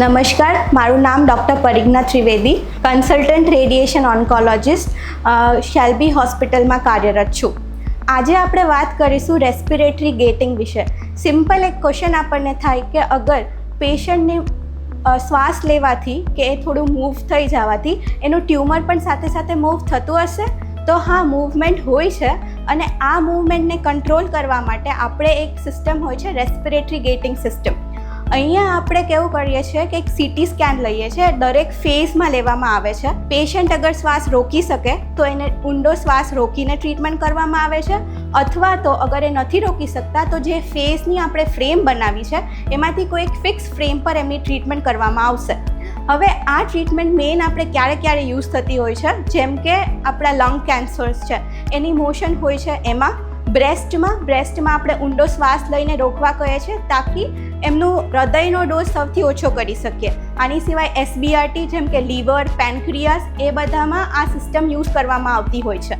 નમસ્કાર, મારું નામ doctor Parijna Trivedi, consultant radiation oncologist, Shalby હોસ્પિટલમાં કાર્યરત છું. આજે આપણે વાત કરીશું રેસ્પિરેટરી ગેટિંગ વિશે. સિમ્પલ એક ક્વેશ્ચન આપણને થાય કે અગર પેશન્ટને શ્વાસ લેવાથી કે એ થોડું મૂવ થઈ જવાથી એનું ટ્યુમર પણ સાથે સાથે મૂવ થતું હશે? તો હા, મૂવમેન્ટ હોય છે અને આ મૂવમેન્ટને કંટ્રોલ કરવા માટે આપણે એક સિસ્ટમ હોય છે રેસ્પિરેટરી ગેટિંગ સિસ્ટમ. અહીંયા આપણે કેવું કરીએ છીએ કે એક CT સ્કેન લઈએ છીએ, દરેક ફેઝમાં લેવામાં આવે છે. પેશન્ટ અગર શ્વાસ રોકી શકે તો એને ઊંડો શ્વાસ રોકીને ટ્રીટમેન્ટ કરવામાં આવે છે, અથવા તો અગર એ નથી રોકી શકતા તો જે ફેઝની આપણે ફ્રેમ બનાવી છે એમાંથી કોઈ એક ફિક્સ ફ્રેમ પર એમની ટ્રીટમેન્ટ કરવામાં આવશે. હવે આ ટ્રીટમેન્ટ મેઇન આપણે ક્યારે યુઝ થતી હોય છે, જેમ કે આપણા લંગ કેન્સર્સ છે એની મોશન હોય છે, એમાં બ્રેસ્ટમાં આપણે ઊંડો શ્વાસ લઈને રોકવા કહીએ છીએ તાકી એમનું હૃદયનો ડોઝ સૌથી ઓછો કરી શકીએ. આની સિવાય SBRT જેમ કે લીવર, પેનક્રિયાસ એ બધામાં આ સિસ્ટમ યુઝ કરવામાં આવતી હોય છે.